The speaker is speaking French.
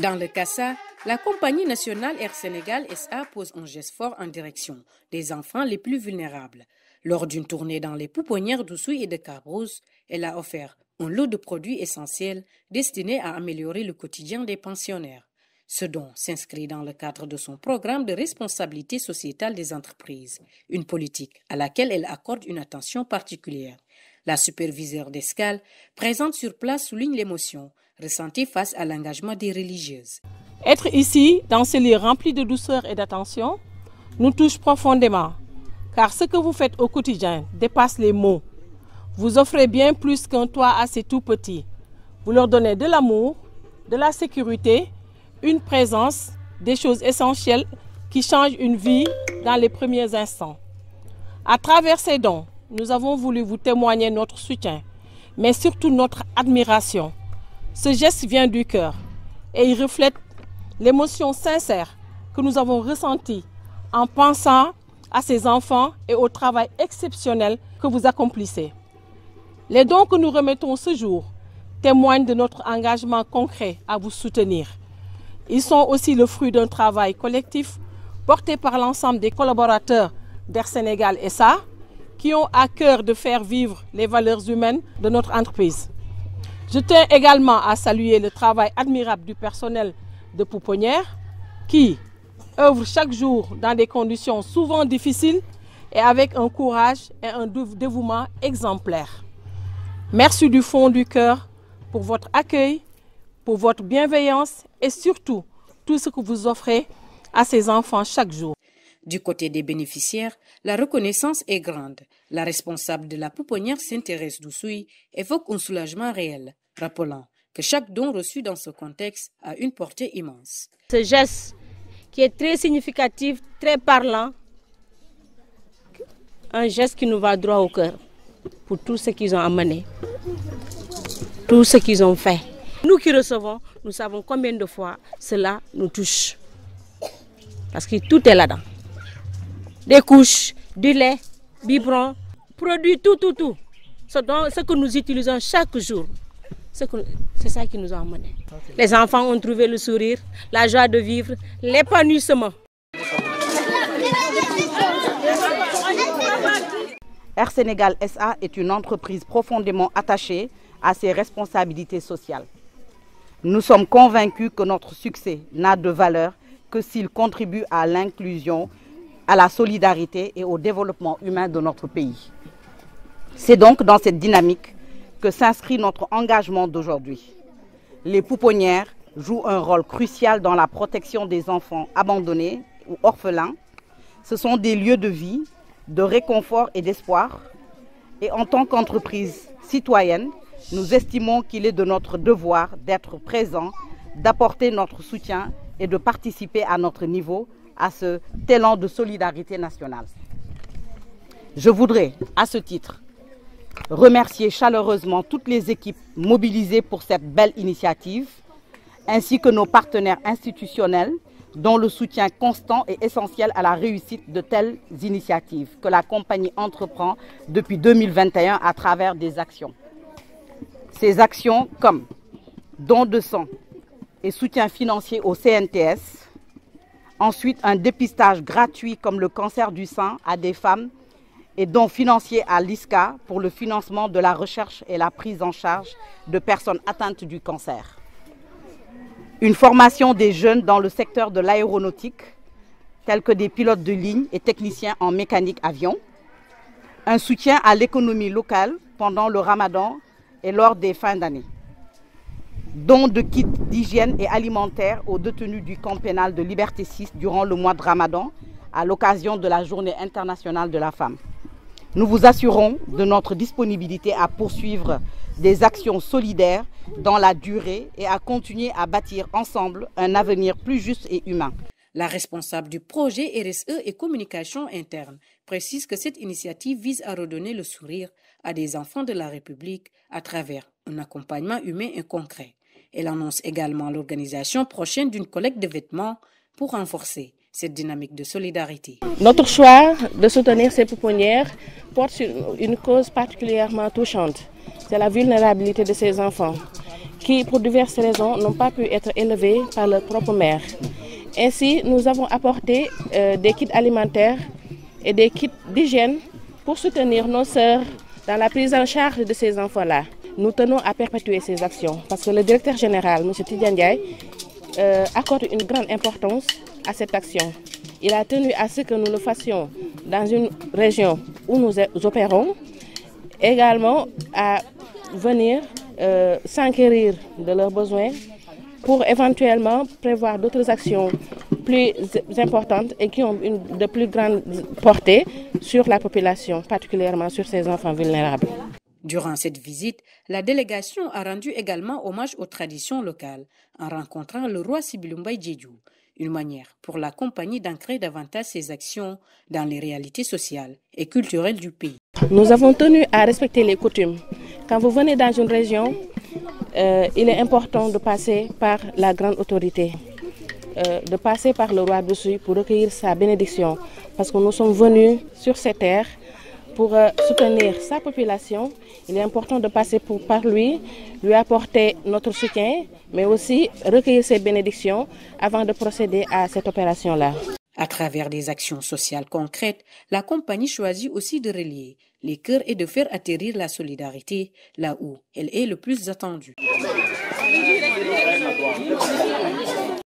Dans le CASA, la compagnie nationale Air Sénégal SA pose un geste fort en direction des enfants les plus vulnérables. Lors d'une tournée dans les pouponnières d'Oussouye et de Cabrousse, elle a offert un lot de produits essentiels destinés à améliorer le quotidien des pensionnaires. Ce don s'inscrit dans le cadre de son programme de responsabilité sociétale des entreprises, une politique à laquelle elle accorde une attention particulière. La superviseure d'escale, présente sur place, souligne l'émotion ressentie face à l'engagement des religieuses. Être ici, dans ce lieu rempli de douceur et d'attention, nous touche profondément, car ce que vous faites au quotidien dépasse les mots. Vous offrez bien plus qu'un toit à ces tout petits. Vous leur donnez de l'amour, de la sécurité, une présence, des choses essentielles qui changent une vie dans les premiers instants. À travers ces dons, nous avons voulu vous témoigner notre soutien, mais surtout notre admiration. Ce geste vient du cœur et il reflète l'émotion sincère que nous avons ressentie en pensant à ces enfants et au travail exceptionnel que vous accomplissez. Les dons que nous remettons ce jour témoignent de notre engagement concret à vous soutenir. Ils sont aussi le fruit d'un travail collectif porté par l'ensemble des collaborateurs d'Air Sénégal SA qui ont à cœur de faire vivre les valeurs humaines de notre entreprise. Je tiens également à saluer le travail admirable du personnel de pouponnière qui œuvre chaque jour dans des conditions souvent difficiles et avec un courage et un dévouement exemplaire. Merci du fond du cœur pour votre accueil, pour votre bienveillance et surtout tout ce que vous offrez à ces enfants chaque jour. Du côté des bénéficiaires, la reconnaissance est grande. La responsable de la pouponnière Sainte-Thérèse d'Oussouye évoque un soulagement réel, rappelant que chaque don reçu dans ce contexte a une portée immense. Ce geste qui est très significatif, très parlant, un geste qui nous va droit au cœur pour tout ce qu'ils ont amené, tout ce qu'ils ont fait. Nous qui recevons, nous savons combien de fois cela nous touche. Parce que tout est là-dedans. Des couches, du lait, biberon, produits, tout. Ce que nous utilisons chaque jour, c'est ça qui nous a amenés. Les enfants ont trouvé le sourire, la joie de vivre, l'épanouissement. Air Sénégal SA est une entreprise profondément attachée à ses responsabilités sociales. Nous sommes convaincus que notre succès n'a de valeur que s'il contribue à l'inclusion, à la solidarité et au développement humain de notre pays. C'est donc dans cette dynamique que s'inscrit notre engagement d'aujourd'hui. Les pouponnières jouent un rôle crucial dans la protection des enfants abandonnés ou orphelins. Ce sont des lieux de vie, de réconfort et d'espoir. Et en tant qu'entreprise citoyenne, nous estimons qu'il est de notre devoir d'être présents, d'apporter notre soutien et de participer à notre niveau à ce élan de solidarité nationale. Je voudrais, à ce titre, remercier chaleureusement toutes les équipes mobilisées pour cette belle initiative, ainsi que nos partenaires institutionnels, dont le soutien constant est essentiel à la réussite de telles initiatives que la compagnie entreprend depuis 2021 à travers des actions. Ces actions comme don de sang et soutien financier au CNTS, ensuite un dépistage gratuit comme le cancer du sein à des femmes et dons financiers à l'ISCA pour le financement de la recherche et la prise en charge de personnes atteintes du cancer. Une formation des jeunes dans le secteur de l'aéronautique, tels que des pilotes de ligne et techniciens en mécanique avion. Un soutien à l'économie locale pendant le ramadan et lors des fins d'année. Don de kits d'hygiène et alimentaire aux détenus du camp pénal de Liberté 6 durant le mois de ramadan à l'occasion de la Journée internationale de la femme. Nous vous assurons de notre disponibilité à poursuivre des actions solidaires dans la durée et à continuer à bâtir ensemble un avenir plus juste et humain. La responsable du projet RSE et communication interne précise que cette initiative vise à redonner le sourire à des enfants de la République à travers un accompagnement humain et concret. Elle annonce également l'organisation prochaine d'une collecte de vêtements pour renforcer cette dynamique de solidarité. Notre choix de soutenir ces pouponnières porte sur une cause particulièrement touchante. C'est la vulnérabilité de ces enfants qui, pour diverses raisons, n'ont pas pu être élevés par leur propre mère. Ainsi, nous avons apporté des kits alimentaires et des kits d'hygiène pour soutenir nos sœurs dans la prise en charge de ces enfants-là. Nous tenons à perpétuer ces actions parce que le directeur général, M. Tidjane Ndiaye, accorde une grande importance à cette action. Il a tenu à ce que nous le fassions dans une région où nous opérons, également à venir s'enquérir de leurs besoins pour éventuellement prévoir d'autres actions plus importantes et qui ont de plus grande portée sur la population, particulièrement sur ces enfants vulnérables. Durant cette visite, la délégation a rendu également hommage aux traditions locales en rencontrant le roi Sibilumbaye Diédhiou, une manière pour la compagnie d'ancrer davantage ses actions dans les réalités sociales et culturelles du pays. Nous avons tenu à respecter les coutumes. Quand vous venez dans une région, il est important de passer par la grande autorité, de passer par le roi d'Oussouye pour recueillir sa bénédiction, parce que nous sommes venus sur ces terres pour soutenir sa population. Il est important de passer par lui, lui apporter notre soutien, mais aussi recueillir ses bénédictions avant de procéder à cette opération-là. À travers des actions sociales concrètes, la compagnie choisit aussi de relier les cœurs et de faire atterrir la solidarité là où elle est le plus attendue.